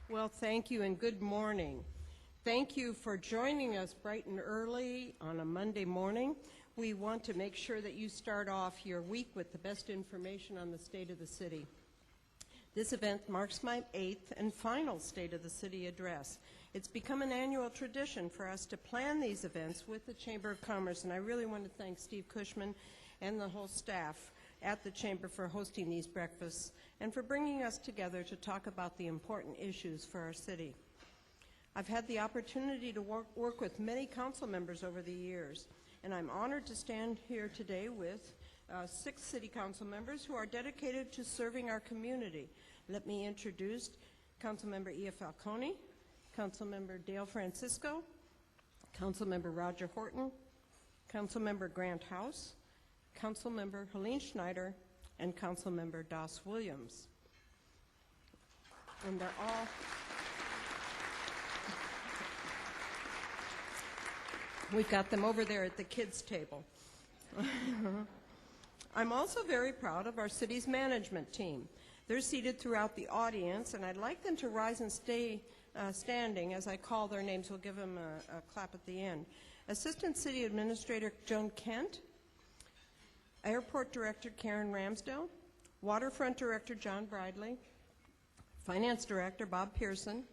Well, thank you and good morning. Thank you for joining us bright and early on a Monday morning. We want to make sure that you start off your week with the best information on the state of the city. This event marks my 8th and final State of the City address. It's become an annual tradition for us to plan these events with the Chamber of Commerce, and I really want to thank Steve Cushman and the whole staff at the Chamber for hosting these breakfasts and for bringing us together to talk about the important issues for our city. I've had the opportunity to work with many council members over the years, and I'm honored to stand here today with 6 city council members who are dedicated to serving our community. Let me introduce Councilmember Ia Falcone, Councilmember Dale Francisco, Councilmember Roger Horton, Councilmember Grant House, Councilmember Helene Schneider, and Councilmember Doss Williams. And they're all we've got them over there at the kids' table. I'm also very proud of our city's management team. They're seated throughout the audience, and I'd like them to rise and stay standing as I call their names. We'll give them a clap at the end. Assistant City Administrator Joan Kent, Airport Director Karen Ramsdell, Waterfront Director John Bridley, Finance Director Bob Pearson,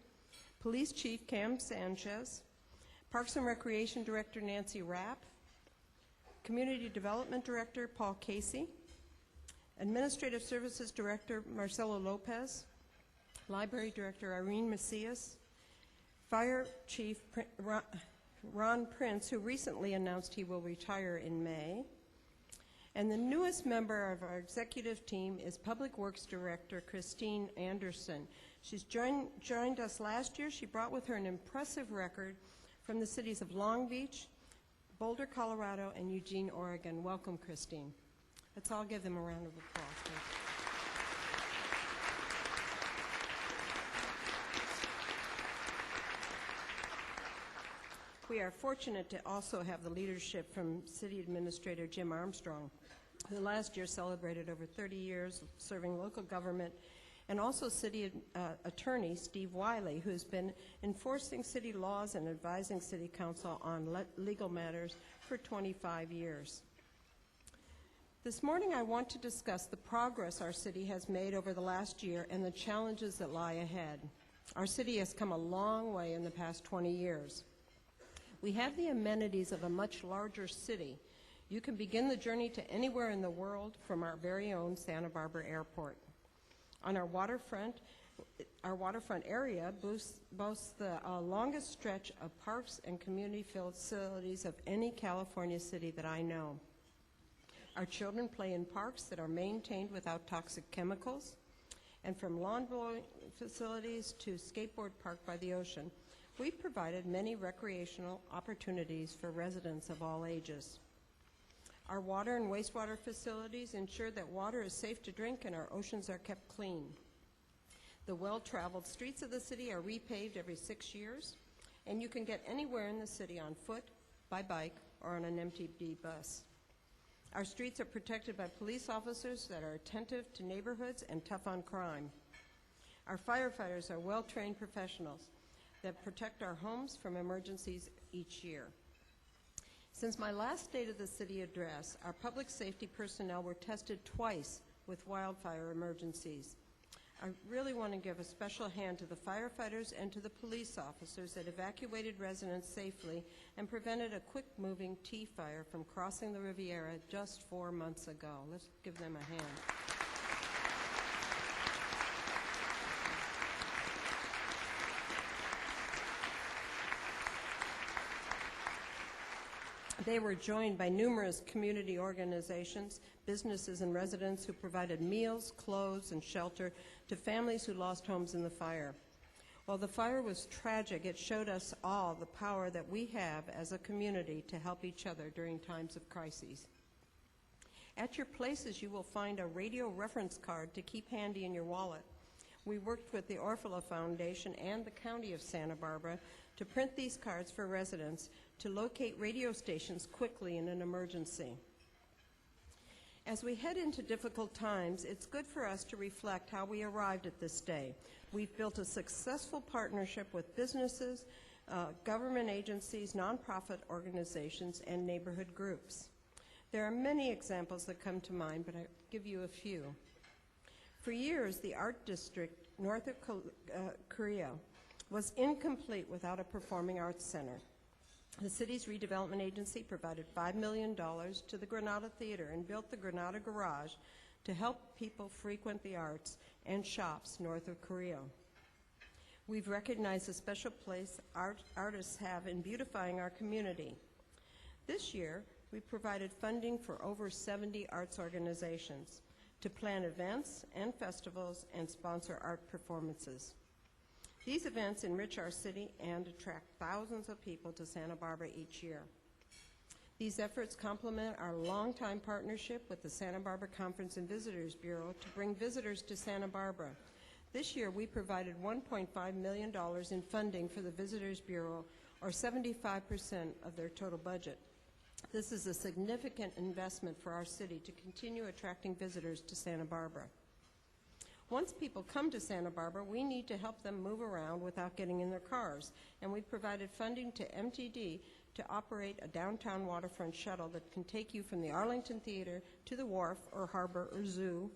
Police Chief Cam Sanchez, Parks and Recreation Director Nancy Rapp, Community Development Director Paul Casey, Administrative Services Director Marcelo Lopez, Library Director Irene Macias, Fire Chief Ron Prince, who recently announced he will retire in May, and the newest member of our executive team is Public Works Director Christine Anderson. She's joined us last year. She brought with her an impressive record from the cities of Long Beach, Boulder, Colorado, and Eugene, Oregon. Welcome, Christine. Let's all give them a round of applause. We are fortunate to also have the leadership from City Administrator Jim Armstrong, who last year celebrated over 30 years serving local government, and also City Attorney Steve Wiley, who's been enforcing city laws and advising City Council on legal matters for 25 years. This morning I want to discuss the progress our city has made over the last year and the challenges that lie ahead. Our city has come a long way in the past 20 years. We have the amenities of a much larger city. You can begin the journey to anywhere in the world from our very own Santa Barbara Airport. On our waterfront area boasts the longest stretch of parks and community facilities of any California city that I know. Our children play in parks that are maintained without toxic chemicals, and from lawn bowling facilities to skateboard park by the ocean, we've provided many recreational opportunities for residents of all ages. Our water and wastewater facilities ensure that water is safe to drink and our oceans are kept clean. The well-traveled streets of the city are repaved every 6 years, and you can get anywhere in the city on foot, by bike, or on an MTD bus. Our streets are protected by police officers that are attentive to neighborhoods and tough on crime. Our firefighters are well-trained professionals that protect our homes from emergencies each year. Since my last State of the City address, our public safety personnel were tested twice with wildfire emergencies. I really want to give a special hand to the firefighters and to the police officers that evacuated residents safely and prevented a quick-moving T-fire from crossing the Riviera just 4 months ago. Let's give them a hand. They were joined by numerous community organizations, businesses, and residents who provided meals, clothes, and shelter to families who lost homes in the fire. While the fire was tragic, it showed us all the power that we have as a community to help each other during times of crises. At your places, you will find a radio reference card to keep handy in your wallet. We worked with the Orfalea Foundation and the County of Santa Barbara to print these cards for residents to locate radio stations quickly in an emergency. As we head into difficult times, it's good for us to reflect how we arrived at this day. We've built a successful partnership with businesses, government agencies, nonprofit organizations, and neighborhood groups. There are many examples that come to mind, but I'll give you a few. For years, the art district north of Korea was incomplete without a performing arts center. The city's redevelopment agency provided $5 million to the Granada Theater and built the Granada Garage to help people frequent the arts and shops north of Korea. We've recognized the special place artists have in beautifying our community. This year, we provided funding for over 70 arts organizations to plan events and festivals and sponsor art performances. These events enrich our city and attract thousands of people to Santa Barbara each year. These efforts complement our longtime partnership with the Santa Barbara Conference and Visitors Bureau to bring visitors to Santa Barbara. This year, we provided $1.5 million in funding for the Visitors Bureau, or 75% of their total budget. This is a significant investment for our city to continue attracting visitors to Santa Barbara. Once people come to Santa Barbara, we need to help them move around without getting in their cars, and we've provided funding to MTD to operate a downtown waterfront shuttle that can take you from the Arlington Theater to the wharf or harbor or zoo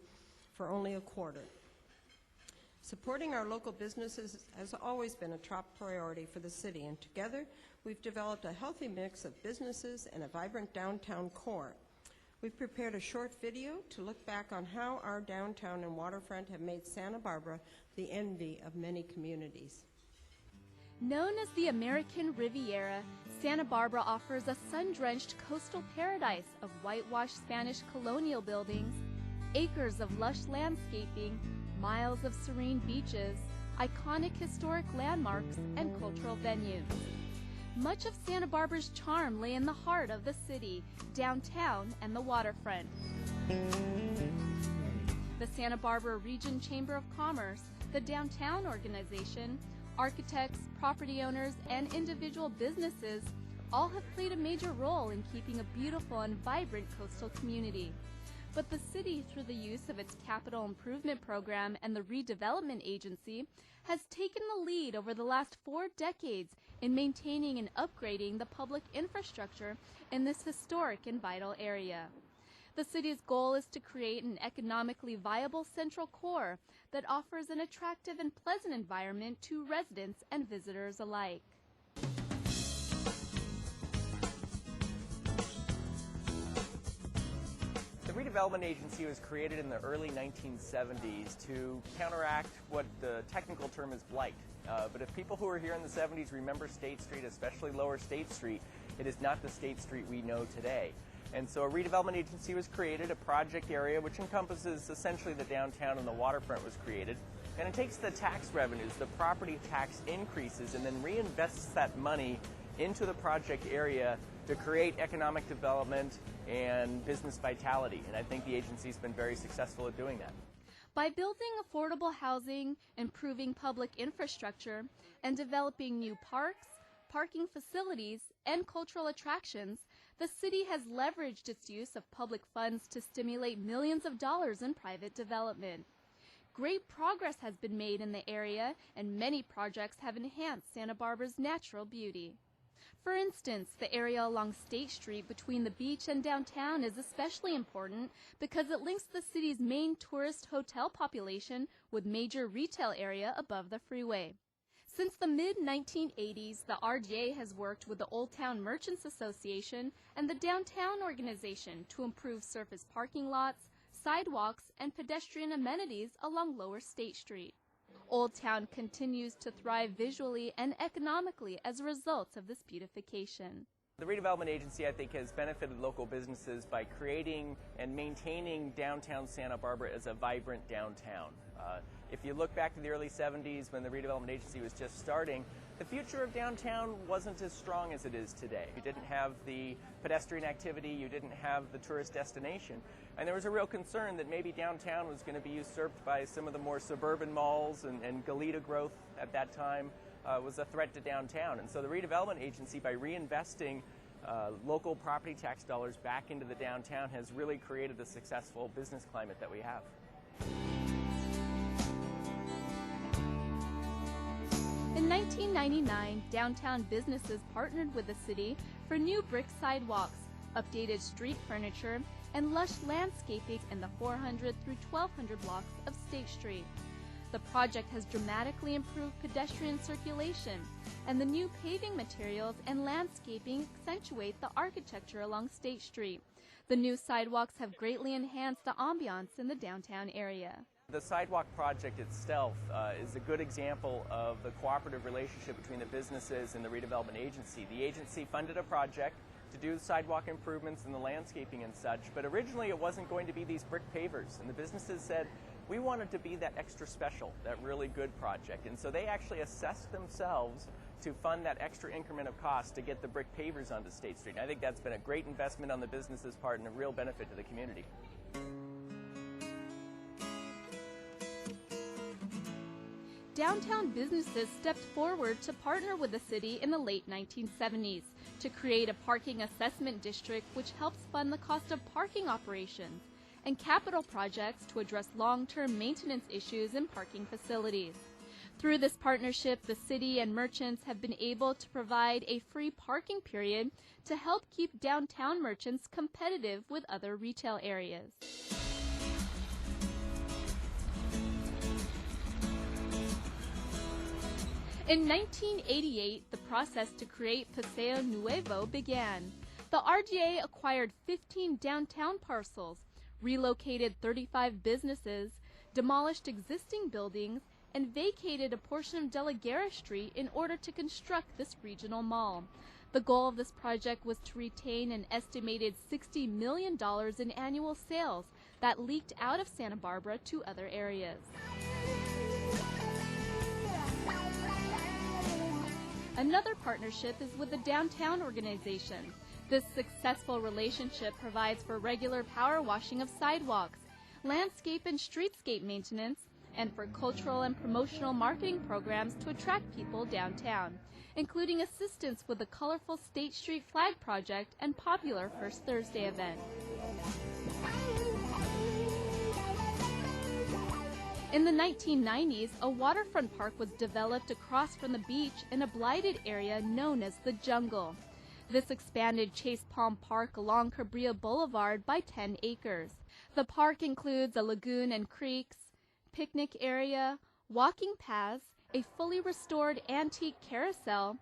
for only a quarter. Supporting our local businesses has always been a top priority for the city, and together we've developed a healthy mix of businesses and a vibrant downtown core. We've prepared a short video to look back on how our downtown and waterfront have made Santa Barbara the envy of many communities. Known as the American Riviera, Santa Barbara offers a sun-drenched coastal paradise of whitewashed Spanish colonial buildings, acres of lush landscaping, miles of serene beaches, iconic historic landmarks, and cultural venues. Much of Santa Barbara's charm lay in the heart of the city, downtown, and the waterfront. The Santa Barbara Region Chamber of Commerce, the downtown organization, architects, property owners, and individual businesses all have played a major role in keeping a beautiful and vibrant coastal community. But the city, through the use of its capital improvement program and the redevelopment agency, has taken the lead over the last 4 decades in maintaining and upgrading the public infrastructure in this historic and vital area. The city's goal is to create an economically viable central core that offers an attractive and pleasant environment to residents and visitors alike. The redevelopment agency was created in the early 1970s to counteract what the technical term is blight. But if people who were here in the 70s remember State Street, especially Lower State Street, it is not the State Street we know today. And so a redevelopment agency was created, a project area which encompasses essentially the downtown and the waterfront was created. And it takes the tax revenues, the property tax increases, and then reinvests that money into the project area to create economic development and business vitality. And I think the agency's been very successful at doing that. By building affordable housing, improving public infrastructure, and developing new parks, parking facilities, and cultural attractions, the city has leveraged its use of public funds to stimulate millions of dollars in private development. Great progress has been made in the area, and many projects have enhanced Santa Barbara's natural beauty. For instance, the area along State Street between the beach and downtown is especially important because it links the city's main tourist hotel population with major retail area above the freeway. Since the mid-1980s, the RDA has worked with the Old Town Merchants Association and the Downtown Organization to improve surface parking lots, sidewalks, and pedestrian amenities along Lower State Street. Old Town continues to thrive visually and economically as a result of this beautification. The redevelopment agency, I think, has benefited local businesses by creating and maintaining downtown Santa Barbara as a vibrant downtown. If you look back to the early 70s when the redevelopment agency was just starting, the future of downtown wasn't as strong as it is today. You didn't have the pedestrian activity, you didn't have the tourist destination, and there was a real concern that maybe downtown was going to be usurped by some of the more suburban malls, and Goleta growth at that time was a threat to downtown. And so the redevelopment agency, by reinvesting local property tax dollars back into the downtown has really created the successful business climate that we have. In 1999, downtown businesses partnered with the city for new brick sidewalks, updated street furniture, and lush landscaping in the 400 through 1200 blocks of State Street. The project has dramatically improved pedestrian circulation, and the new paving materials and landscaping accentuate the architecture along State Street. The new sidewalks have greatly enhanced the ambiance in the downtown area. The sidewalk project itself is a good example of the cooperative relationship between the businesses and the redevelopment agency. The agency funded a project to do the sidewalk improvements and the landscaping and such, but originally it wasn't going to be these brick pavers, and the businesses said, we wanted to be that extra special, that really good project. And so they actually assessed themselves to fund that extra increment of cost to get the brick pavers onto State Street. And I think that's been a great investment on the business's part and a real benefit to the community. Downtown businesses stepped forward to partner with the city in the late 1970s to create a parking assessment district which helps fund the cost of parking operations and capital projects to address long-term maintenance issues in parking facilities. Through this partnership, the city and merchants have been able to provide a free parking period to help keep downtown merchants competitive with other retail areas. In 1988, the process to create Paseo Nuevo began. The RDA acquired 15 downtown parcels, relocated 35 businesses, demolished existing buildings, and vacated a portion of De La Guerra Street in order to construct this regional mall. The goal of this project was to retain an estimated $60 million in annual sales that leaked out of Santa Barbara to other areas. Another partnership is with the Downtown Organization. This successful relationship provides for regular power washing of sidewalks, landscape and streetscape maintenance, and for cultural and promotional marketing programs to attract people downtown, including assistance with the colorful State Street Flag Project and popular First Thursday event. In the 1990s, a waterfront park was developed across from the beach in a blighted area known as the Jungle. This expanded Chase Palm Park along Cabrillo Boulevard by 10 acres. The park includes a lagoon and creeks, picnic area, walking paths, a fully restored antique carousel,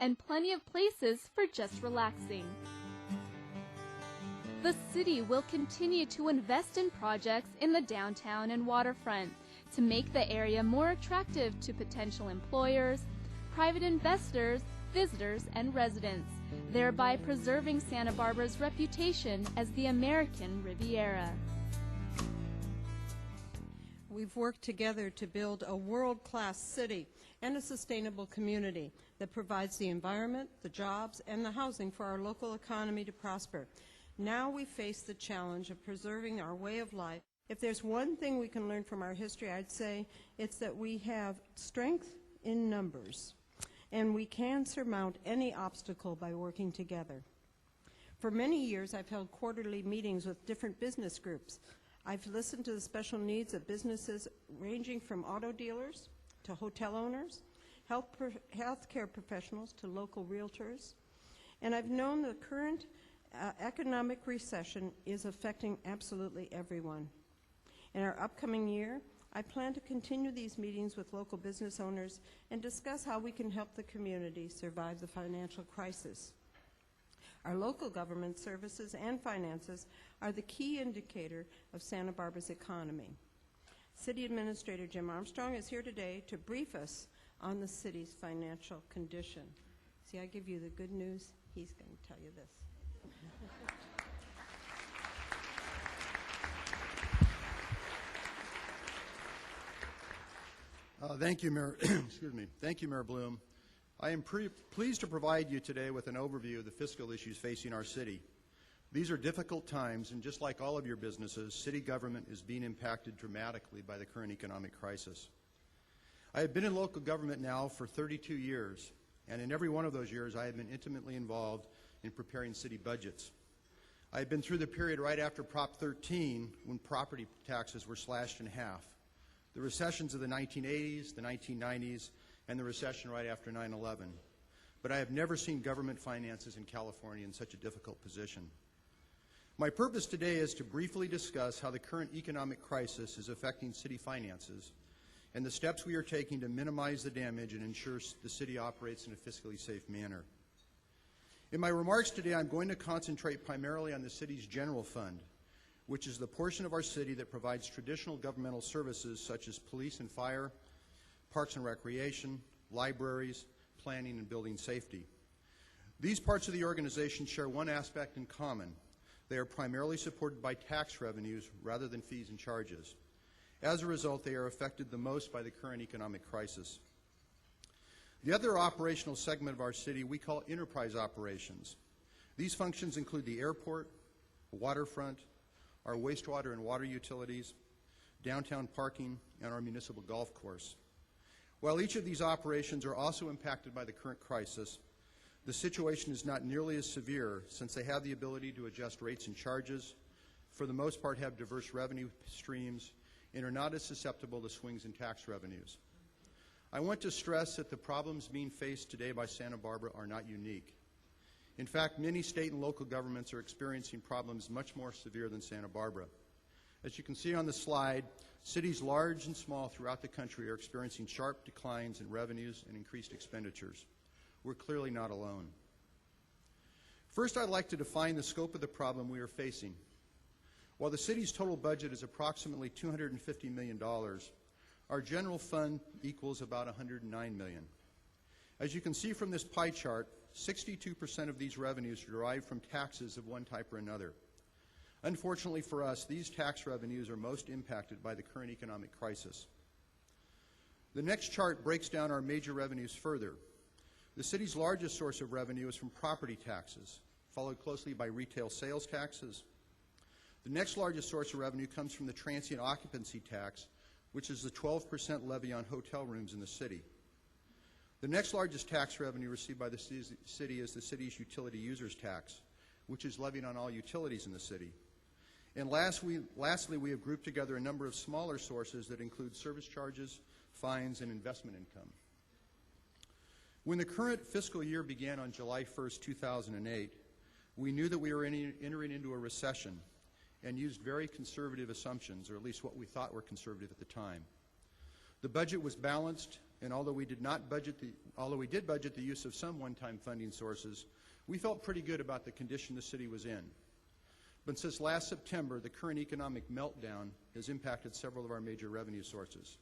and plenty of places for just relaxing. The city will continue to invest in projects in the downtown and waterfront to make the area more attractive to potential employers, private investors, visitors, and residents, thereby preserving Santa Barbara's reputation as the American Riviera. We've worked together to build a world-class city and a sustainable community that provides the environment, the jobs, and the housing for our local economy to prosper. Now we face the challenge of preserving our way of life. If there's one thing we can learn from our history, I'd say it's that we have strength in numbers, and we can surmount any obstacle by working together. For many years, I've held quarterly meetings with different business groups. I've listened to the special needs of businesses ranging from auto dealers to hotel owners, healthcare professionals to local realtors, and I've known the current economic recession is affecting absolutely everyone. In our upcoming year, I plan to continue these meetings with local business owners and discuss how we can help the community survive the financial crisis. Our local government services and finances are the key indicator of Santa Barbara's economy. City Administrator Jim Armstrong is here today to brief us on the city's financial condition. See, I give you the good news. He's going to tell you this. Thank you, Mayor. Excuse me. Thank you, Mayor Bloom. I am pleased to provide you today with an overview of the fiscal issues facing our city. These are difficult times, and just like all of your businesses, city government is being impacted dramatically by the current economic crisis. I have been in local government now for 32 years, and in every one of those years I have been intimately involved in preparing city budgets. I've been through the period right after Prop 13 when property taxes were slashed in half, the recessions of the 1980s, the 1990s, and the recession right after 9/11. But I have never seen government finances in California in such a difficult position. My purpose today is to briefly discuss how the current economic crisis is affecting city finances and the steps we are taking to minimize the damage and ensure the city operates in a fiscally safe manner. In my remarks today, I'm going to concentrate primarily on the city's general fund, which is the portion of our city that provides traditional governmental services such as police and fire, parks and recreation, libraries, planning, and building safety. These parts of the organization share one aspect in common. They are primarily supported by tax revenues rather than fees and charges. As a result, they are affected the most by the current economic crisis. The other operational segment of our city we call enterprise operations. These functions include the airport, the waterfront, our wastewater and water utilities, downtown parking, and our municipal golf course. While each of these operations are also impacted by the current crisis, the situation is not nearly as severe since they have the ability to adjust rates and charges, for the most part have diverse revenue streams, and are not as susceptible to swings in tax revenues. I want to stress that the problems being faced today by Santa Barbara are not unique. In fact, many state and local governments are experiencing problems much more severe than Santa Barbara. As you can see on the slide, cities large and small throughout the country are experiencing sharp declines in revenues and increased expenditures. We're clearly not alone. First, I'd like to define the scope of the problem we are facing. While the city's total budget is approximately $250 million, our general fund equals about $109 million. As you can see from this pie chart, 62% of these revenues are derived from taxes of one type or another. Unfortunately for us, these tax revenues are most impacted by the current economic crisis. The next chart breaks down our major revenues further. The city's largest source of revenue is from property taxes, followed closely by retail sales taxes. The next largest source of revenue comes from the transient occupancy tax, which is the 12% levy on hotel rooms in the city. The next largest tax revenue received by the city is the city's utility users tax, which is levied on all utilities in the city. And lastly, we have grouped together a number of smaller sources that include service charges, fines, and investment income. When the current fiscal year began on July 1st, 2008, we knew that we were entering into a recession and used very conservative assumptions, or at least what we thought were conservative at the time. The budget was balanced, and although we did budget the use of some one-time funding sources, we felt pretty good about the condition the city was in. But since last September, the current economic meltdown has impacted several of our major revenue sources.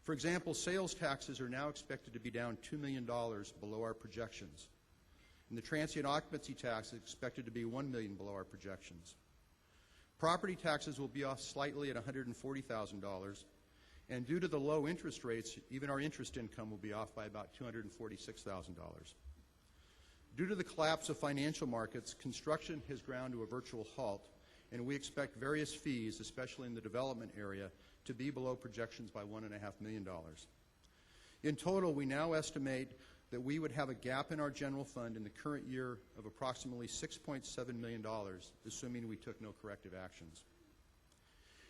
For example, sales taxes are now expected to be down $2 million below our projections, and the transient occupancy tax is expected to be $1 million below our projections. Property taxes will be off slightly at $140,000, and due to the low interest rates, even our interest income will be off by about $246,000. Due to the collapse of financial markets, construction has ground to a virtual halt, and we expect various fees, especially in the development area, to be below projections by $1.5 million. In total, we now estimate that we would have a gap in our general fund in the current year of approximately $6.7 million, assuming we took no corrective actions.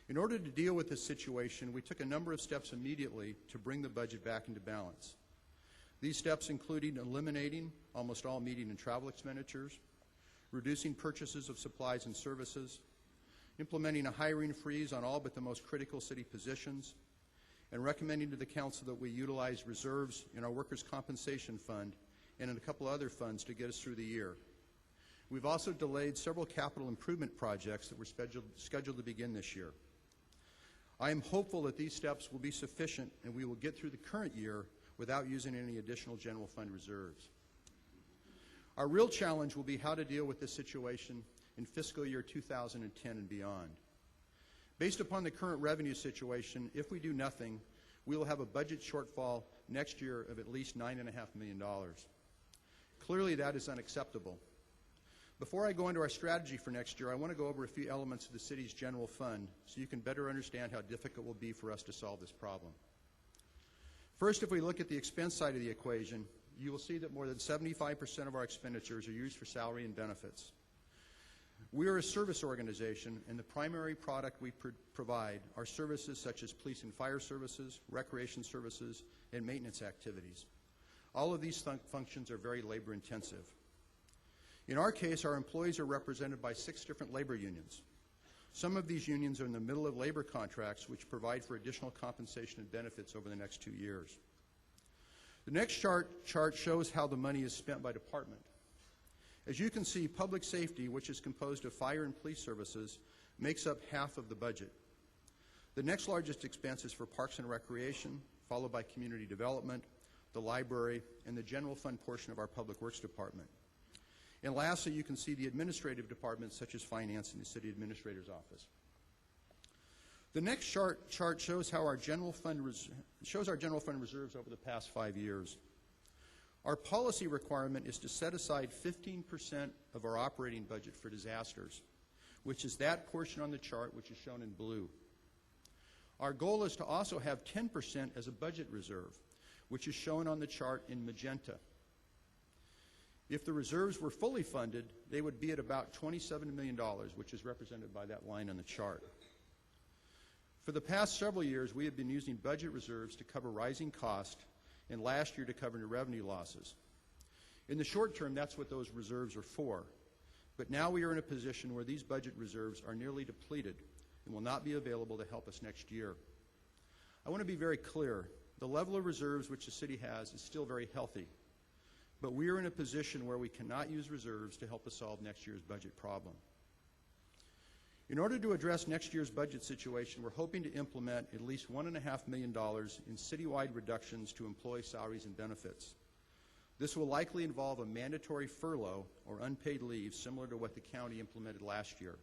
In order to deal with this situation, we took a number of steps immediately to bring the budget back into balance. These steps included eliminating almost all meeting and travel expenditures, reducing purchases of supplies and services, implementing a hiring freeze on all but the most critical city positions, and recommending to the council that we utilize reserves in our workers' compensation fund and in a couple other funds to get us through the year. We've also delayed several capital improvement projects that were scheduled to begin this year. I am hopeful that these steps will be sufficient and we will get through the current year without using any additional general fund reserves. Our real challenge will be how to deal with this situation in fiscal year 2010 and beyond. Based upon the current revenue situation, if we do nothing, we will have a budget shortfall next year of at least $9.5 million. Clearly, that is unacceptable. Before I go into our strategy for next year, I want to go over a few elements of the city's general fund so you can better understand how difficult it will be for us to solve this problem. First, if we look at the expense side of the equation, you will see that more than 75% of our expenditures are used for salary and benefits. We are a service organization, and the primary product we provide are services such as police and fire services, recreation services, and maintenance activities. All of these functions are very labor intensive. In our case, our employees are represented by 6 different labor unions. Some of these unions are in the middle of labor contracts, which provide for additional compensation and benefits over the next 2 years. The next chart shows how the money is spent by department. As you can see, public safety, which is composed of fire and police services, makes up half of the budget. The next largest expense is for parks and recreation, followed by community development, the library, and the general fund portion of our public works department. And lastly, you can see the administrative departments such as finance and the city administrator's office. The next chart shows how our general fund reserves over the past 5 years. Our policy requirement is to set aside 15% of our operating budget for disasters, which is that portion on the chart which is shown in blue. Our goal is to also have 10% as a budget reserve, which is shown on the chart in magenta. If the reserves were fully funded, they would be at about $27 million, which is represented by that line on the chart. For the past several years, we have been using budget reserves to cover rising costs, and last year to cover new revenue losses. In the short term, that's what those reserves are for. But now we are in a position where these budget reserves are nearly depleted and will not be available to help us next year. I want to be very clear. The level of reserves which the city has is still very healthy. But we are in a position where we cannot use reserves to help us solve next year's budget problem. In order to address next year's budget situation, we're hoping to implement at least $1.5 million in citywide reductions to employee salaries and benefits. This will likely involve a mandatory furlough or unpaid leave similar to what the county implemented last year.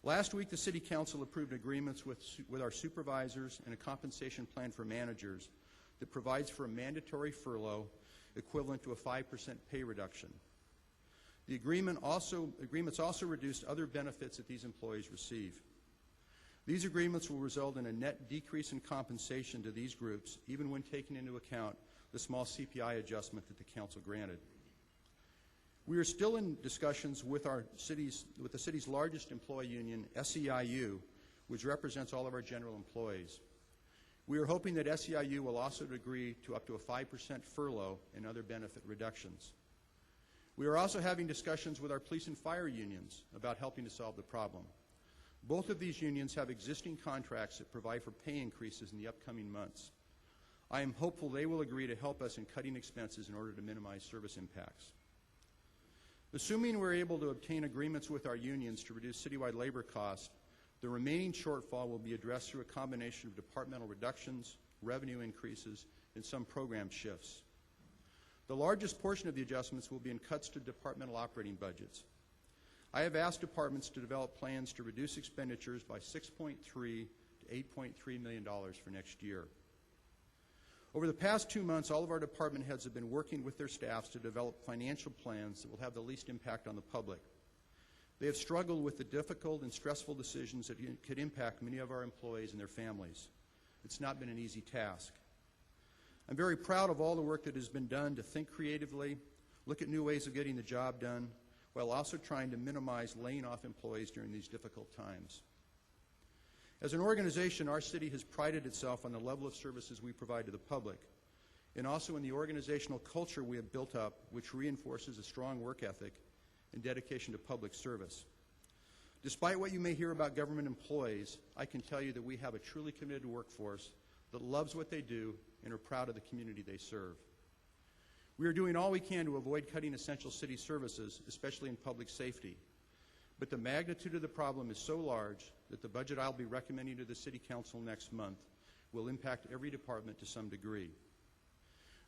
Last week, the City Council approved agreements with our supervisors and a compensation plan for managers that provides for a mandatory furlough equivalent to a 5% pay reduction. The agreements also reduced other benefits that these employees receive. These agreements will result in a net decrease in compensation to these groups, even when taking into account the small CPI adjustment that the Council granted. We are still in discussions with the city's largest employee union, SEIU, which represents all of our general employees. We are hoping that SEIU will also agree to up to a 5% furlough and other benefit reductions. We are also having discussions with our police and fire unions about helping to solve the problem. Both of these unions have existing contracts that provide for pay increases in the upcoming months. I am hopeful they will agree to help us in cutting expenses in order to minimize service impacts. Assuming we're able to obtain agreements with our unions to reduce citywide labor costs, the remaining shortfall will be addressed through a combination of departmental reductions, revenue increases, and some program shifts. The largest portion of the adjustments will be in cuts to departmental operating budgets. I have asked departments to develop plans to reduce expenditures by $6.3 to $8.3 million for next year. Over the past 2 months, all of our department heads have been working with their staffs to develop financial plans that will have the least impact on the public. They have struggled with the difficult and stressful decisions that could impact many of our employees and their families. It's not been an easy task. I'm very proud of all the work that has been done to think creatively, look at new ways of getting the job done, while also trying to minimize laying off employees during these difficult times. As an organization, our city has prided itself on the level of services we provide to the public, and also in the organizational culture we have built up, which reinforces a strong work ethic and dedication to public service. Despite what you may hear about government employees, I can tell you that we have a truly committed workforce that loves what they do and are proud of the community they serve. We are doing all we can to avoid cutting essential city services, especially in public safety. But the magnitude of the problem is so large that the budget I'll be recommending to the City Council next month will impact every department to some degree.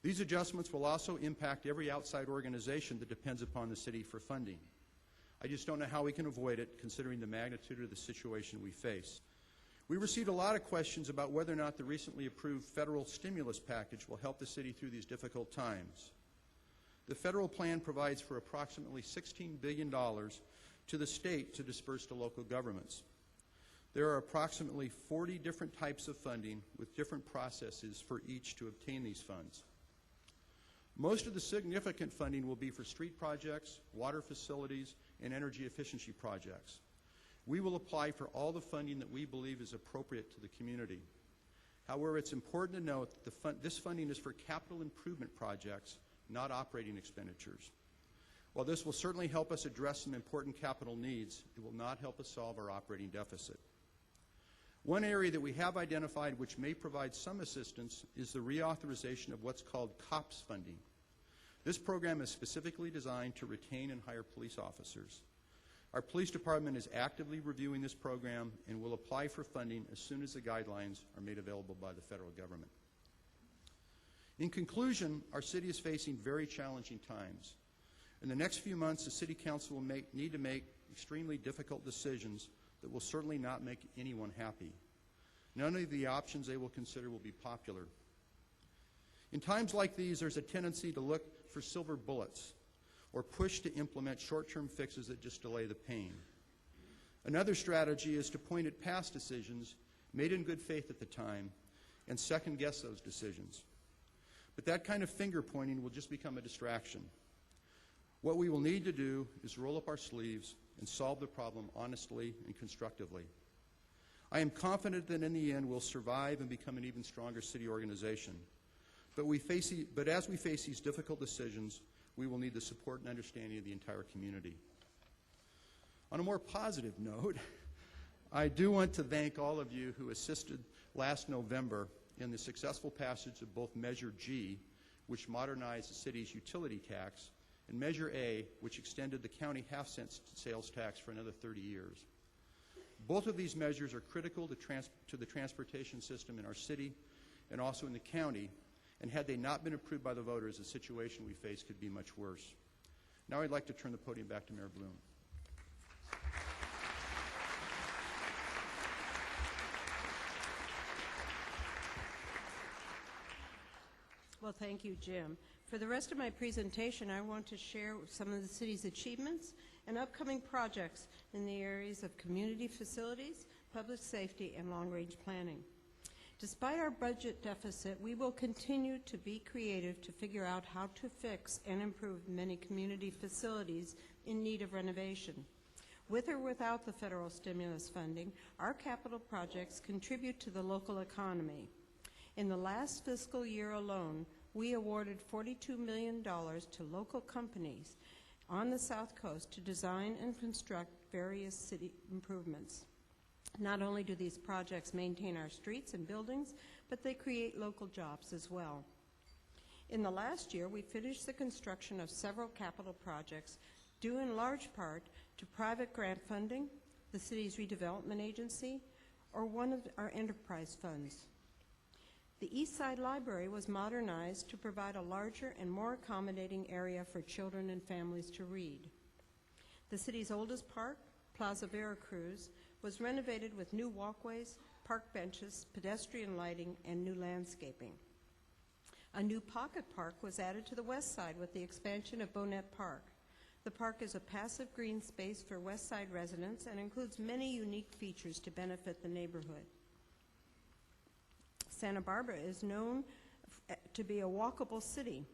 These adjustments will also impact every outside organization that depends upon the city for funding. I just don't know how we can avoid it, considering the magnitude of the situation we face. We received a lot of questions about whether or not the recently approved federal stimulus package will help the city through these difficult times. The federal plan provides for approximately $16 billion to the state to disperse to local governments. There are approximately 40 different types of funding with different processes for each to obtain these funds. Most of the significant funding will be for street projects, water facilities, and energy efficiency projects. We will apply for all the funding that we believe is appropriate to the community. However, it's important to note that this funding is for capital improvement projects, not operating expenditures. While this will certainly help us address some important capital needs, it will not help us solve our operating deficit. One area that we have identified which may provide some assistance is the reauthorization of what's called COPS funding. This program is specifically designed to retain and hire police officers. Our police department is actively reviewing this program and will apply for funding as soon as the guidelines are made available by the federal government. In conclusion, our city is facing very challenging times. In the next few months, the City Council will need to make extremely difficult decisions that will certainly not make anyone happy. None of the options they will consider will be popular. In times like these, there's a tendency to look for silver bullets or push to implement short-term fixes that just delay the pain. Another strategy is to point at past decisions made in good faith at the time and second-guess those decisions. But that kind of finger-pointing will just become a distraction. What we will need to do is roll up our sleeves and solve the problem honestly and constructively. I am confident that in the end we'll survive and become an even stronger city organization. But as we face these difficult decisions, we will need the support and understanding of the entire community. On a more positive note, I do want to thank all of you who assisted last November in the successful passage of both Measure G, which modernized the city's utility tax, and Measure A, which extended the county half-cent sales tax for another 30 years. Both of these measures are critical to the transportation system in our city and also in the county, and had they not been approved by the voters, the situation we face could be much worse. Now I'd like to turn the podium back to Mayor Bloom. Well, thank you, Jim. For the rest of my presentation, I want to share some of the city's achievements and upcoming projects in the areas of community facilities, public safety, and long-range planning. Despite our budget deficit, we will continue to be creative to figure out how to fix and improve many community facilities in need of renovation. With or without the federal stimulus funding, our capital projects contribute to the local economy. In the last fiscal year alone, we awarded $42 million to local companies on the South Coast to design and construct various city improvements. Not only do these projects maintain our streets and buildings, but they create local jobs as well. In the last year, we finished the construction of several capital projects due in large part to private grant funding, the city's redevelopment agency, or one of our enterprise funds. The East Side Library was modernized to provide a larger and more accommodating area for children and families to read. The city's oldest park, Plaza Veracruz, was renovated with new walkways, park benches, pedestrian lighting, and new landscaping. A new pocket park was added to the west side with the expansion of Bonet Park. The park is a passive green space for West Side residents and includes many unique features to benefit the neighborhood. Santa Barbara is known to be a walkable city.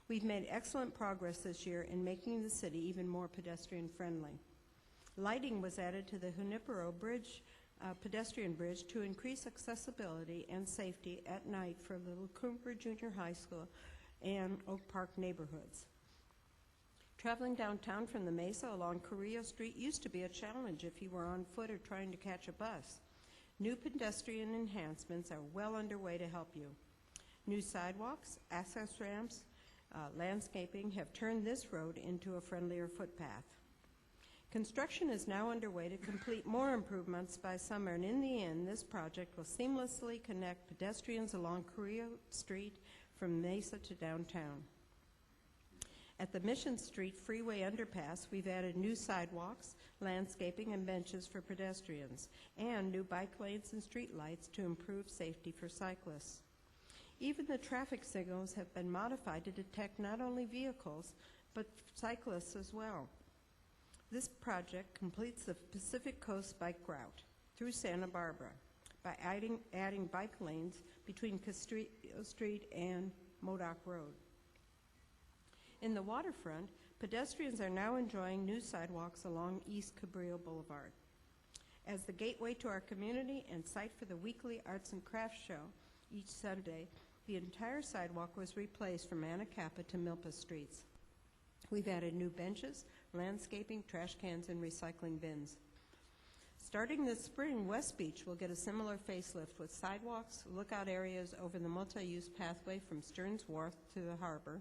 We've made excellent progress this year in making the city even more pedestrian friendly. Lighting was added to the Junipero Bridge, pedestrian bridge, to increase accessibility and safety at night for Little Cooper Junior High School and Oak Park neighborhoods. Traveling downtown from the Mesa along Carrillo Street used to be a challenge if you were on foot or trying to catch a bus. New pedestrian enhancements are well underway to help you. New sidewalks, access ramps, landscaping have turned this road into a friendlier footpath. Construction is now underway to complete more improvements by summer, and in the end, this project will seamlessly connect pedestrians along Carrillo Street from Mesa to downtown. At the Mission Street Freeway Underpass, we've added new sidewalks, landscaping, and benches for pedestrians, and new bike lanes and street lights to improve safety for cyclists. Even the traffic signals have been modified to detect not only vehicles, but cyclists as well. This project completes the Pacific Coast Bike Route through Santa Barbara by adding bike lanes between Castillo Street and Modoc Road. In the waterfront, pedestrians are now enjoying new sidewalks along East Cabrillo Boulevard. As the gateway to our community and site for the weekly arts and crafts show each Sunday, the entire sidewalk was replaced from Anacapa to Milpa Streets. We've added new benches, landscaping, trash cans, and recycling bins. Starting this spring, West Beach will get a similar facelift with sidewalks, lookout areas over the multi-use pathway from Stearns Wharf to the harbor,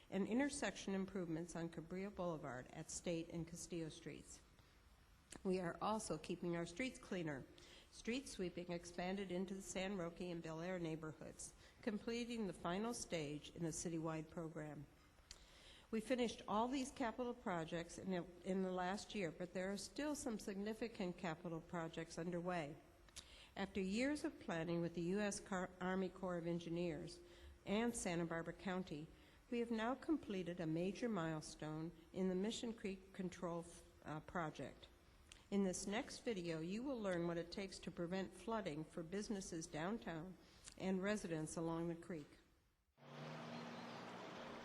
and intersection improvements on Cabrillo Boulevard at State and Castillo Streets. We are also keeping our streets cleaner. Street sweeping expanded into the San Roque and Bel Air neighborhoods, completing the final stage in the citywide program. We finished all these capital projects in the last year, but there are still some significant capital projects underway. After years of planning with the U.S. Army Corps of Engineers and Santa Barbara County, we have now completed a major milestone in the Mission Creek Control project. In this next video, you will learn what it takes to prevent flooding for businesses downtown and residents along the creek.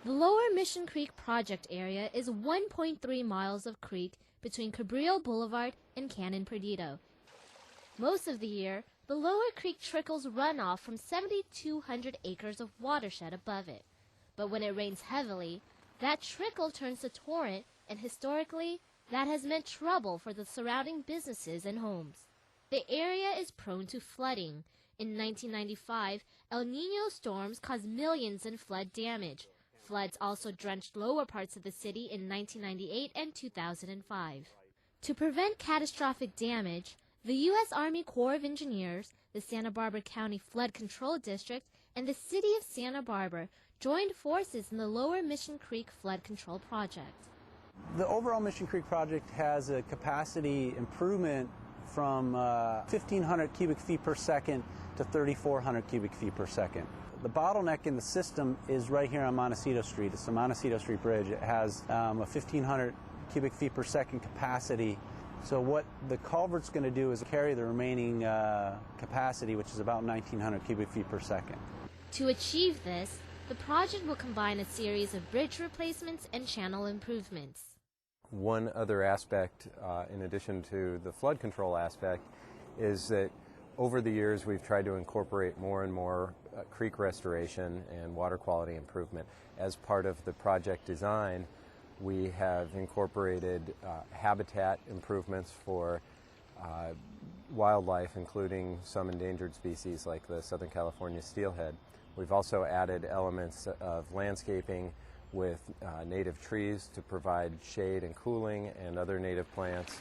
The Lower Mission Creek project area is 1.3 miles of creek between Cabrillo Boulevard and Canon Perdido. Most of the year, the Lower Creek trickles runoff from 7,200 acres of watershed above it. But when it rains heavily, that trickle turns to torrent, and historically, that has meant trouble for the surrounding businesses and homes. The area is prone to flooding. In 1995, El Niño storms caused millions in flood damage. Floods also drenched lower parts of the city in 1998 and 2005. To prevent catastrophic damage, the U.S. Army Corps of Engineers, the Santa Barbara County Flood Control District, and the City of Santa Barbara joined forces in the Lower Mission Creek Flood Control Project. The overall Mission Creek project has a capacity improvement from 1,500 cubic feet per second to 3,400 cubic feet per second. The bottleneck in the system is right here on Montecito Street. It's the Montecito Street Bridge. It has a 1,500 cubic feet per second capacity. So what the culvert's going to do is carry the remaining capacity, which is about 1,900 cubic feet per second. To achieve this, the project will combine a series of bridge replacements and channel improvements. One other aspect, in addition to the flood control aspect, is that over the years we've tried to incorporate more and more creek restoration and water quality improvement. As part of the project design, we have incorporated habitat improvements for wildlife, including some endangered species like the Southern California steelhead. We've also added elements of landscaping with native trees to provide shade and cooling, and other native plants.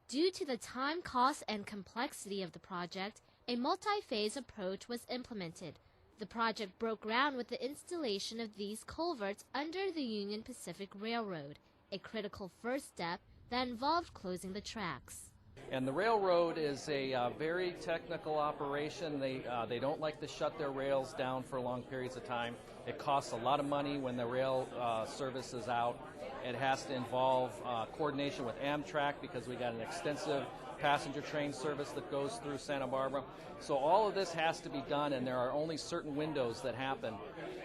Due to the time, cost, and complexity of the project, a multi-phase approach was implemented. The project broke ground with the installation of these culverts under the Union Pacific Railroad, a critical first step that involved closing the tracks. And the railroad is a very technical operation. They don't like to shut their rails down for long periods of time. It costs a lot of money when the rail service is out. It has to involve coordination with Amtrak because we got an extensive passenger train service that goes through Santa Barbara. So all of this has to be done, and there are only certain windows that happen.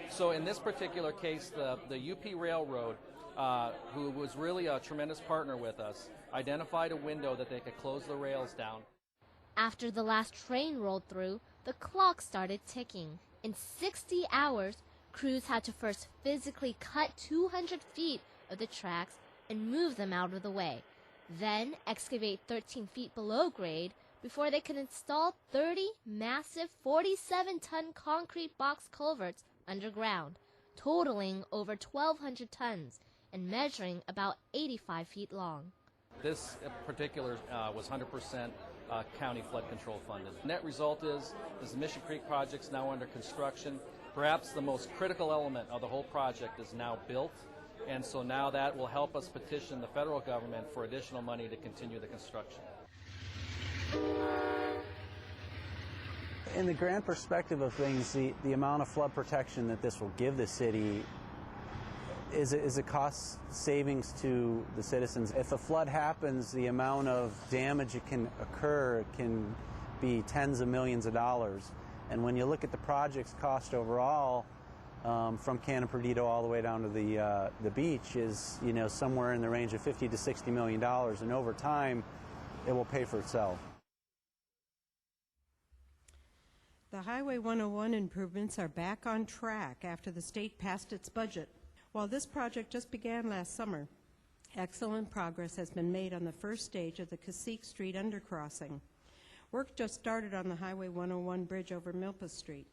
So in this particular case, the UP Railroad, who was really a tremendous partner with us, identified a window that they could close the rails down. After the last train rolled through, the clock started ticking. In 60 hours, crews had to first physically cut 200 feet of the tracks and move them out of the way, then excavate 13 feet below grade before they could install 30 massive 47-ton concrete box culverts underground, totaling over 1,200 tons and measuring about 85 feet long. This particular was 100% county flood control funded. The net result is the Mission Creek project's now under construction. Perhaps the most critical element of the whole project is now built, and so now that will help us petition the federal government for additional money to continue the construction. In the grand perspective of things, the amount of flood protection that this will give the city is a cost savings to the citizens. If a flood happens, the amount of damage that can occur can be tens of millions of dollars. And when you look at the project's cost overall, from Cannon Perdido all the way down to the beach is, you know, somewhere in the range of $50 to $60 million, and over time, it will pay for itself. The Highway 101 improvements are back on track after the state passed its budget. While this project just began last summer, excellent progress has been made on the first stage of the Cacique Street undercrossing. Work just started on the Highway 101 bridge over Milpas Street.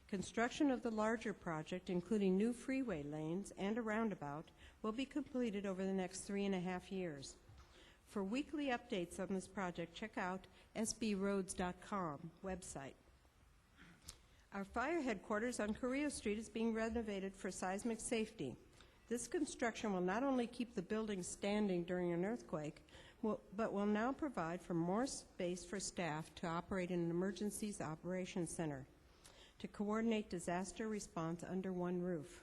Construction of the larger project, including new freeway lanes and a roundabout, will be completed over the next 3.5 years. For weekly updates on this project, check out sbroads.com website. Our fire headquarters on Carrillo Street is being renovated for seismic safety. This construction will not only keep the building standing during an earthquake, but will now provide for more space for staff to operate in an emergencies operations center to coordinate disaster response under one roof.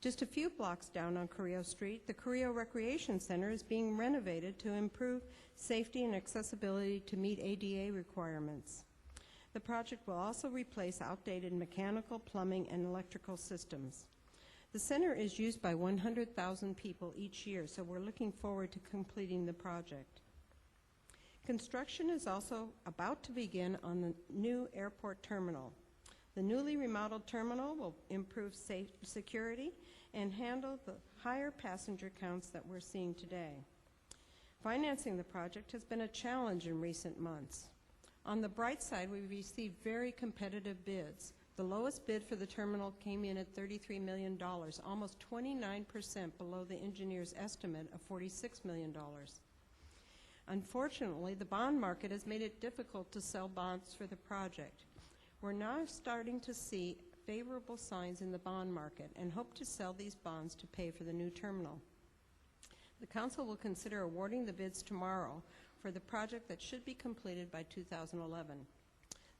Just a few blocks down on Carrillo Street, the Carrillo Recreation Center is being renovated to improve safety and accessibility to meet ADA requirements. The project will also replace outdated mechanical, plumbing, and electrical systems. The center is used by 100,000 people each year, so we're looking forward to completing the project. Construction is also about to begin on the new airport terminal. The newly remodeled terminal will improve security and handle the higher passenger counts that we're seeing today. Financing the project has been a challenge in recent months. On the bright side, we received very competitive bids. The lowest bid for the terminal came in at $33 million, almost 29% below the engineer's estimate of $46 million. Unfortunately, the bond market has made it difficult to sell bonds for the project. We're now starting to see favorable signs in the bond market and hope to sell these bonds to pay for the new terminal. The council will consider awarding the bids tomorrow for the project that should be completed by 2011.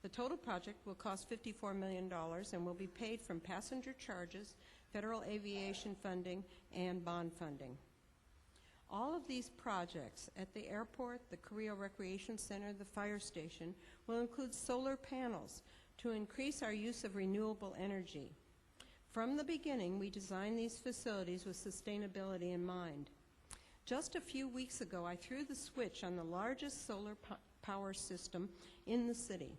The total project will cost $54 million and will be paid from passenger charges, federal aviation funding, and bond funding. All of these projects at the airport, the Carrillo Recreation Center, the fire station will include solar panels to increase our use of renewable energy. From the beginning, we designed these facilities with sustainability in mind. Just a few weeks ago, I threw the switch on the largest solar power system in the city.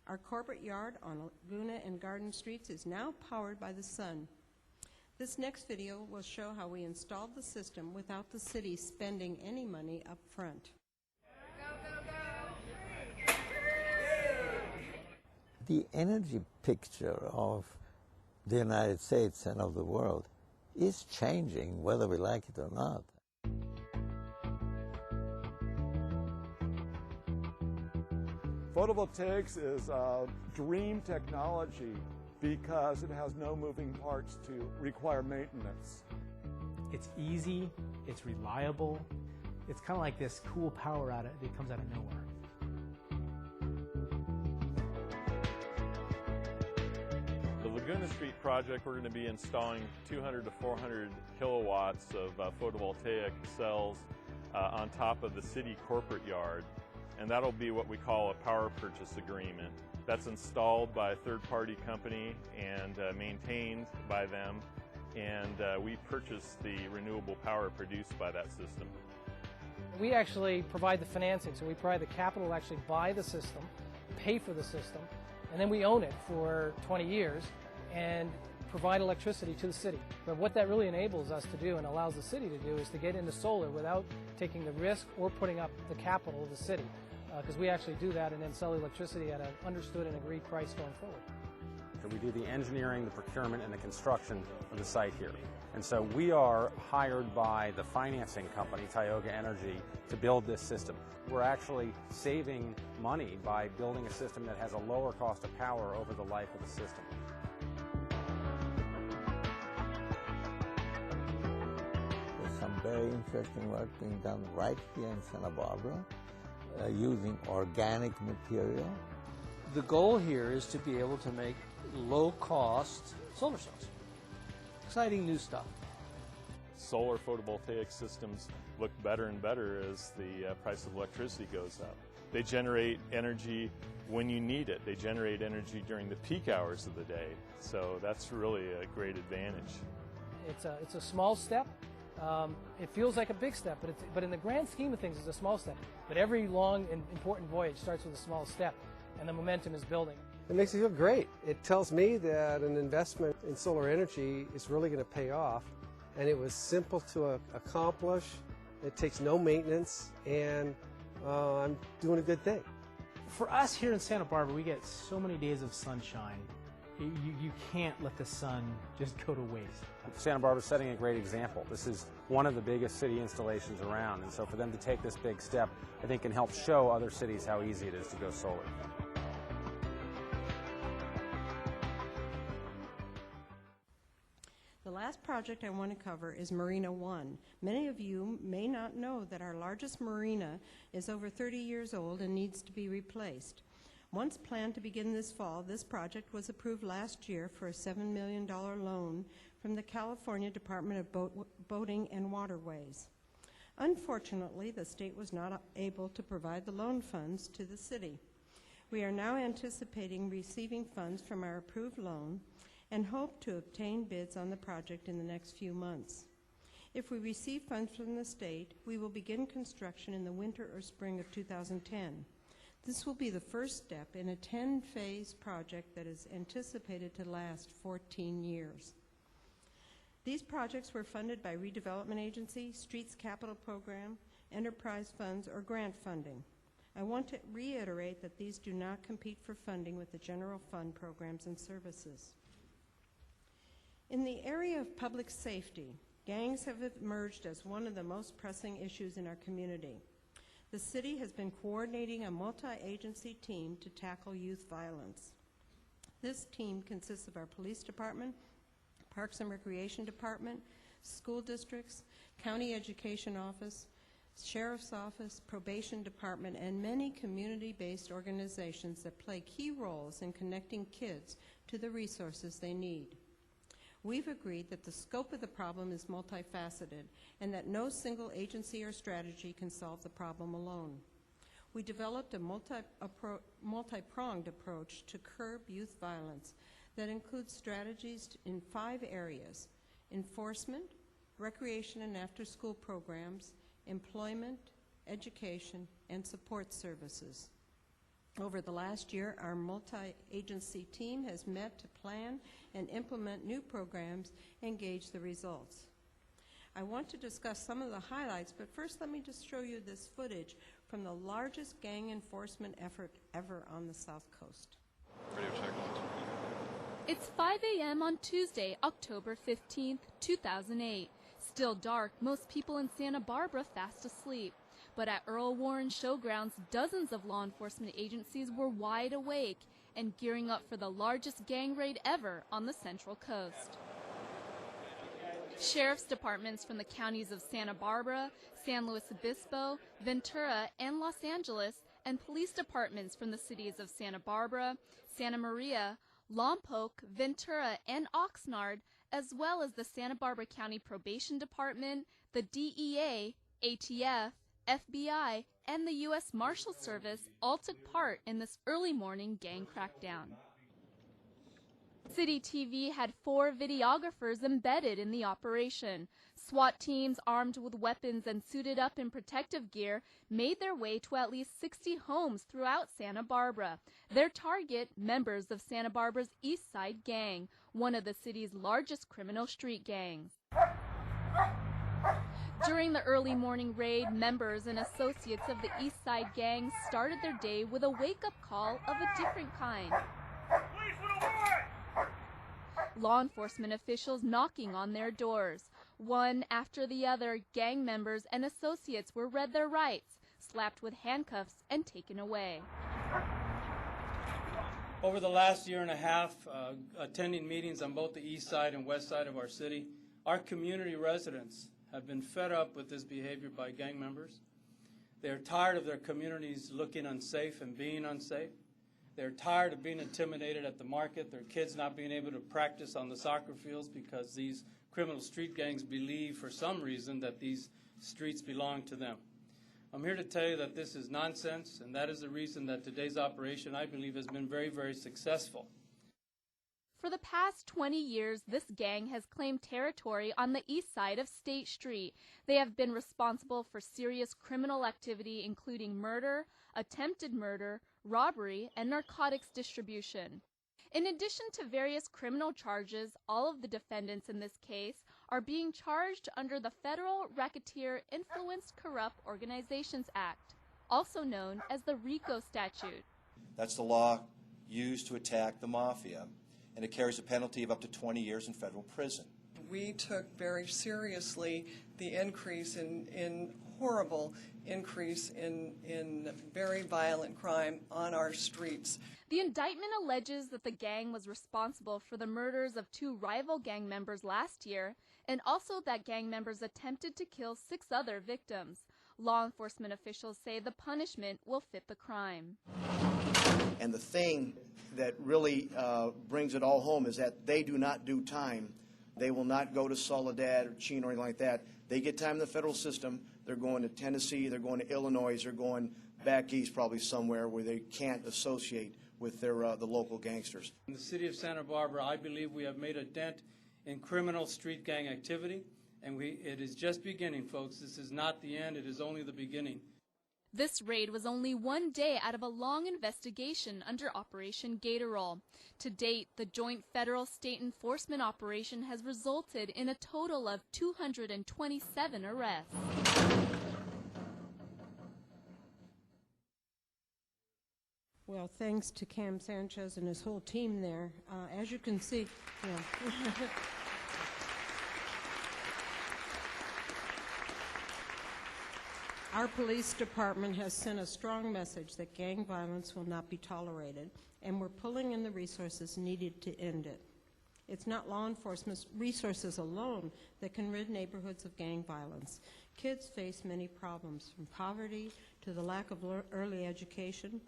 Our corporate yard on Laguna and Garden Streets is now powered by the sun. This next video will show how we installed the system without the city spending any money up front. The energy picture of the United States and of the world is changing, whether we like it or not. Photovoltaics is a dream technology because it has no moving parts to require maintenance. It's easy, it's reliable, it's kind of like this cool power out of it that comes out of nowhere. The Laguna Street project, we're going to be installing 200 to 400 kilowatts of photovoltaic cells on top of the city corporate yard. And that'll be what we call a power purchase agreement. That's installed by a third-party company and maintained by them, and we purchase the renewable power produced by that system. We actually provide the financing, so we provide the capital to actually buy the system, pay for the system, and then we own it for 20 years and provide electricity to the city. But what that really enables us to do and allows the city to do is to get into solar without taking the risk or putting up the capital of the city. Because we actually do that and then sell electricity at an understood and agreed price going forward. So we do the engineering, the procurement, and the construction of the site here. And so we are hired by the financing company, Tioga Energy, to build this system. We're actually saving money by building a system that has a lower cost of power over the life of the system. There's some very interesting work being done right here in Santa Barbara. Using organic material. The goal here is to be able to make low-cost solar cells. Exciting new stuff. Solar photovoltaic systems look better and better as the price of electricity goes up. They generate energy when you need it. They generate energy during the peak hours of the day. So that's really a great advantage. It's a small step. It feels like a big step, but in the grand scheme of things, it's a small step. But every long and important voyage starts with a small step, and the momentum is building. It makes me feel great. It tells me that an investment in solar energy is really going to pay off, and it was simple to accomplish. It takes no maintenance, and I'm doing a good thing. For us here in Santa Barbara, we get so many days of sunshine. You can't let the sun just go to waste. Santa Barbara's setting a great example. This is one of the biggest city installations around, and so for them to take this big step, I think can help show other cities how easy it is to go solar. The last project I want to cover is Marina One. Many of you may not know that our largest marina is over 30 years old and needs to be replaced. Once planned to begin this fall, this project was approved last year for a $7 million loan from the California Department of Boating and Waterways. Unfortunately, the state was not able to provide the loan funds to the city. We are now anticipating receiving funds from our approved loan and hope to obtain bids on the project in the next few months. If we receive funds from the state, we will begin construction in the winter or spring of 2010. This will be the first step in a 10-phase project that is anticipated to last 14 years. These projects were funded by Redevelopment Agency, Streets Capital Program, enterprise funds, or grant funding. I want to reiterate that these do not compete for funding with the general fund programs and services. In the area of public safety, gangs have emerged as one of the most pressing issues in our community. The city has been coordinating a multi-agency team to tackle youth violence. This team consists of our police department, Parks and Recreation Department, school districts, county education office, sheriff's office, probation department, and many community-based organizations that play key roles in connecting kids to the resources they need. We've agreed that the scope of the problem is multifaceted and that no single agency or strategy can solve the problem alone. We developed a multi-pronged approach to curb youth violence that includes strategies in 5 areas: enforcement, recreation and after-school programs, employment, education, and support services. Over the last year, our multi-agency team has met to plan and implement new programs and gauge the results. I want to discuss some of the highlights, but first let me just show you this footage from the largest gang enforcement effort ever on the South Coast. Radio check 1, 2. It's 5 a.m. on Tuesday, October 15th, 2008. Still dark, most people in Santa Barbara fast asleep. But at Earl Warren Showgrounds, dozens of law enforcement agencies were wide awake and gearing up for the largest gang raid ever on the Central Coast. Sheriff's departments from the counties of Santa Barbara, San Luis Obispo, Ventura, and Los Angeles, and police departments from the cities of Santa Barbara, Santa Maria, Lompoc, Ventura, and Oxnard, as well as the Santa Barbara County Probation Department, the DEA, ATF, FBI, and the U.S. Marshal Service all took part in this early morning gang crackdown. City TV had 4 videographers embedded in the operation. SWAT teams armed with weapons and suited up in protective gear made their way to at least 60 homes throughout Santa Barbara. Their target, members of Santa Barbara's East Side Gang, one of the city's largest criminal street gangs. During the early morning raid, members and associates of the East Side Gang started their day with a wake-up call of a different kind. Law enforcement officials knocking on their doors. One after the other, gang members and associates were read their rights, slapped with handcuffs, and taken away. Over the last year and a half, attending meetings on both the east side and west side of our city, our community residents have been fed up with this behavior by gang members. They're tired of their communities looking unsafe and being unsafe. They're tired of being intimidated at the market, their kids not being able to practice on the soccer fields because these criminal street gangs believe for some reason that these streets belong to them. I'm here to tell you that this is nonsense, and that is the reason that today's operation, I believe, has been very, very successful. For the past 20 years, this gang has claimed territory on the east side of State Street. They have been responsible for serious criminal activity, including murder, attempted murder, robbery, and narcotics distribution. In addition to various criminal charges, all of the defendants in this case are being charged under the Federal Racketeer Influenced Corrupt Organizations Act, also known as the RICO statute. That's the law used to attack the mafia, and it carries a penalty of up to 20 years in federal prison. We took very seriously the increase in horrible increase in very violent crime on our streets. The indictment alleges that the gang was responsible for the murders of 2 rival gang members last year, and also that gang members attempted to kill 6 other victims. Law enforcement officials say the punishment will fit the crime. And the thing that really brings it all home is that they do not do time. They will not go to Soledad or Chino or anything like that. They get time in the federal system. They're going to Tennessee, they're going to Illinois, they're going back east probably somewhere where they can't associate with their the local gangsters. In the city of Santa Barbara, I believe we have made a dent in criminal street gang activity, and it is just beginning, folks. This is not the end, it is only the beginning. This raid was only one day out of a long investigation under Operation Gatorol. To date, the joint federal-state enforcement operation has resulted in a total of 227 arrests. Well, thanks to Cam Sanchez and his whole team there. As you can see, our police department has sent a strong message that gang violence will not be tolerated, and we're pulling in the resources needed to end it. It's not law enforcement resources alone that can rid neighborhoods of gang violence. Kids face many problems, from poverty to the lack of early education,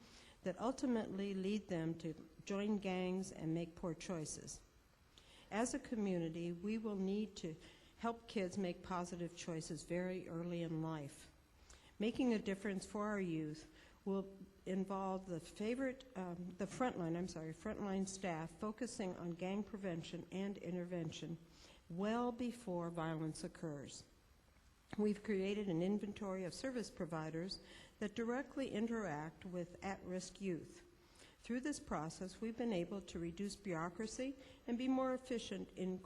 that ultimately lead them to join gangs and make poor choices. As a community, we will need to help kids make positive choices very early in life. Making a difference for our youth will involve the frontline staff focusing on gang prevention and intervention well before violence occurs. We've created an inventory of service providers that directly interact with at-risk youth. Through this process, we've been able to reduce bureaucracy and be more efficient in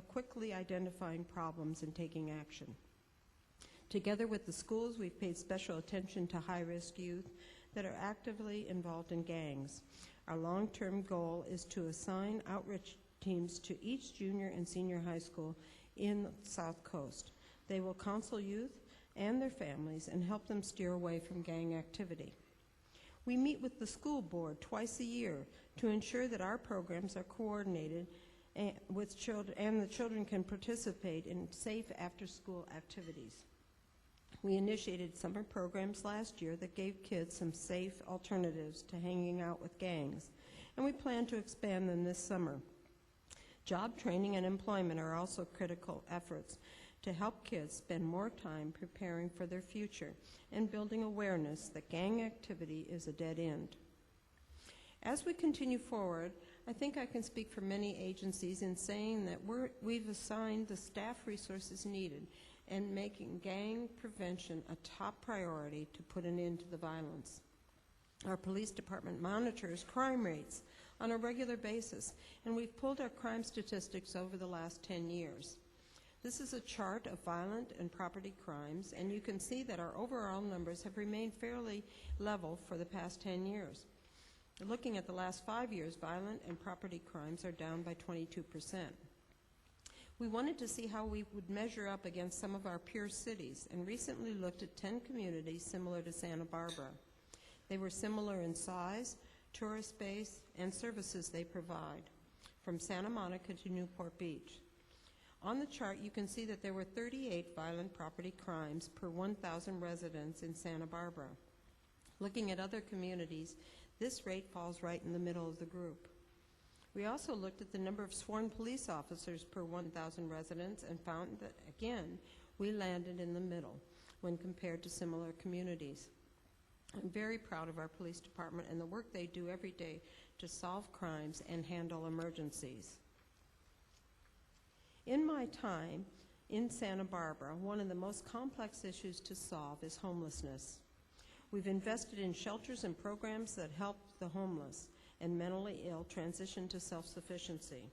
quickly identifying problems and taking action. Together with the schools, we've paid special attention to high-risk youth that are actively involved in gangs. Our long-term goal is to assign outreach teams to each junior and senior high school in the South Coast. They will counsel youth and their families and help them steer away from gang activity. We meet with the school board twice a year to ensure that our programs are coordinated with children, and the children can participate in safe after-school activities. We initiated summer programs last year that gave kids some safe alternatives to hanging out with gangs, and we plan to expand them this summer. Job training and employment are also critical efforts to help kids spend more time preparing for their future and building awareness that gang activity is a dead end. As we continue forward, I think I can speak for many agencies in saying that we've assigned the staff resources needed and making gang prevention a top priority to put an end to the violence. Our police department monitors crime rates on a regular basis, and we've pulled our crime statistics over the last 10 years. This is a chart of violent and property crimes, and you can see that our overall numbers have remained fairly level for the past 10 years. Looking at the last 5 years, violent and property crimes are down by 22%. We wanted to see how we would measure up against some of our peer cities and recently looked at 10 communities similar to Santa Barbara. They were similar in size, tourist base, and services they provide, from Santa Monica to Newport Beach. On the chart, you can see that there were 38 violent property crimes per 1,000 residents in Santa Barbara. Looking at other communities, this rate falls right in the middle of the group. We also looked at the number of sworn police officers per 1,000 residents and found that, again, we landed in the middle. when compared to similar communities. I'm very proud of our police department and the work they do every day to solve crimes and handle emergencies. In my time in Santa Barbara, one of the most complex issues to solve is homelessness. We've invested in shelters and programs that help the homeless and mentally ill transition to self-sufficiency.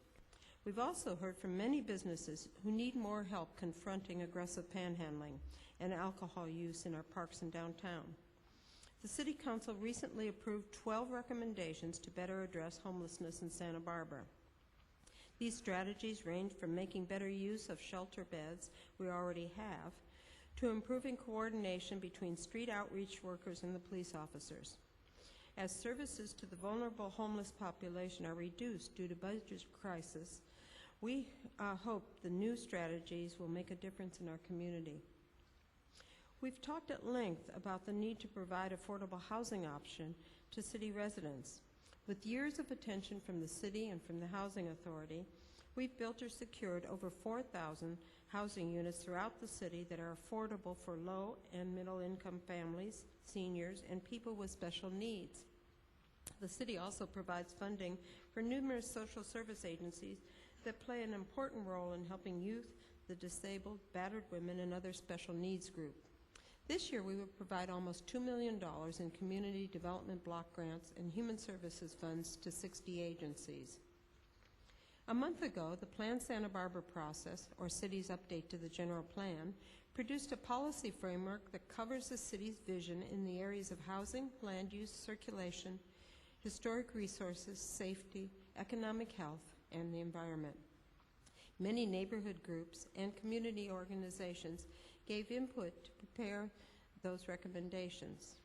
We've also heard from many businesses who need more help confronting aggressive panhandling and alcohol use in our parks and downtown. The City Council recently approved 12 recommendations to better address homelessness in Santa Barbara. These strategies range from making better use of shelter beds we already have to improving coordination between street outreach workers and the police officers. As services to the vulnerable homeless population are reduced due to budget crisis, we hope the new strategies will make a difference in our community. We've talked at length about the need to provide affordable housing option to city residents. With years of attention from the city and from the Housing Authority, we've built or secured over 4,000 housing units throughout the city that are affordable for low and middle income families, seniors, and people with special needs. The city also provides funding for numerous social service agencies that play an important role in helping youth, the disabled, battered women, and other special needs groups. This year, we will provide almost $2 million in community development block grants and human services funds to 60 agencies. A month ago, the Plan Santa Barbara process, or City's update to the general plan, produced a policy framework that covers the city's vision in the areas of housing, land use, circulation, historic resources, safety, economic health, and the environment. Many neighborhood groups and community organizations gave input to prepare those recommendations.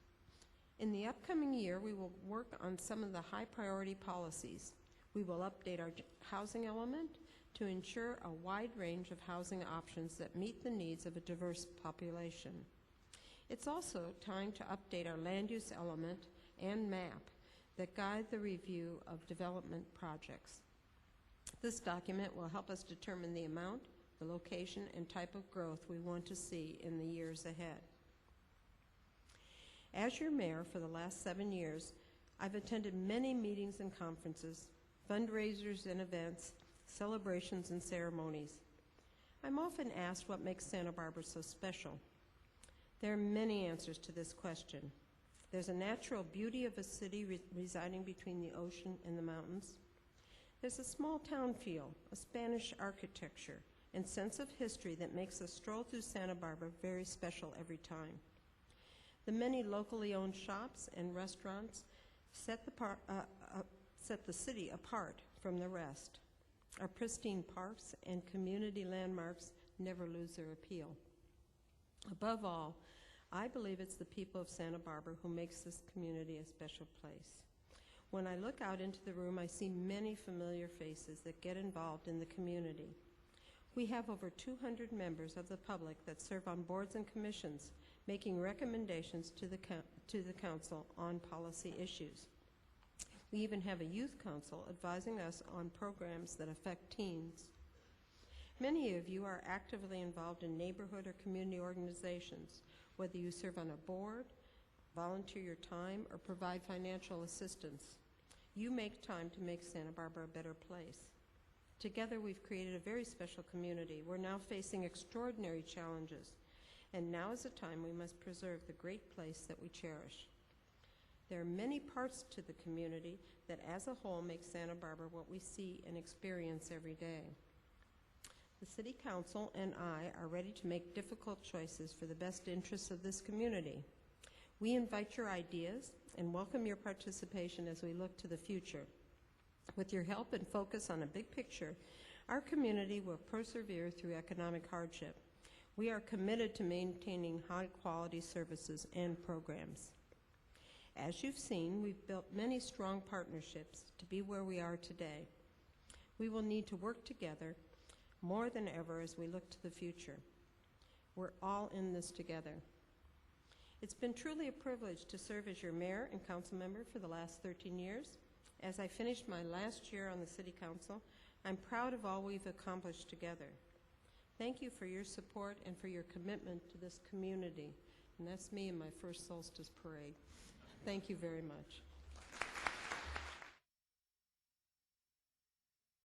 In the upcoming year, we will work on some of the high priority policies. We will update our housing element to ensure a wide range of housing options that meet the needs of a diverse population. It's also time to update our land use element and map that guide the review of development projects. This document will help us determine the amount, the location, and type of growth we want to see in the years ahead. As your mayor for the last 7 years, I've attended many meetings and conferences, fundraisers and events, celebrations and ceremonies. I'm often asked what makes Santa Barbara so special. There are many answers to this question. There's a natural beauty of a city residing between the ocean and the mountains. There's a small town feel, a Spanish architecture, and sense of history that makes a stroll through Santa Barbara very special every time. The many locally owned shops and restaurants set the city apart from the rest. Our pristine parks and community landmarks never lose their appeal. Above all, I believe it's the people of Santa Barbara who makes this community a special place. When I look out into the room, I see many familiar faces that get involved in the community. We have over 200 members of the public that serve on boards and commissions, making recommendations to the council on policy issues. We even have a youth council advising us on programs that affect teens. Many of you are actively involved in neighborhood or community organizations, whether you serve on a board, volunteer your time, or provide financial assistance. You make time to make Santa Barbara a better place. Together, we've created a very special community. We're now facing extraordinary challenges, and now is the time we must preserve the great place that we cherish. There are many parts to the community that as a whole make Santa Barbara what we see and experience every day. The City Council and I are ready to make difficult choices for the best interests of this community. We invite your ideas and welcome your participation as we look to the future. With your help and focus on a big picture, our community will persevere through economic hardship. We are committed to maintaining high-quality services and programs. As you've seen, we've built many strong partnerships to be where we are today. We will need to work together more than ever as we look to the future. We're all in this together. It's been truly a privilege to serve as your mayor and council member for the last 13 years. As I finished my last year on the City Council, I'm proud of all we've accomplished together. Thank you for your support and for your commitment to this community. And that's me in my first Solstice Parade. Thank you very much.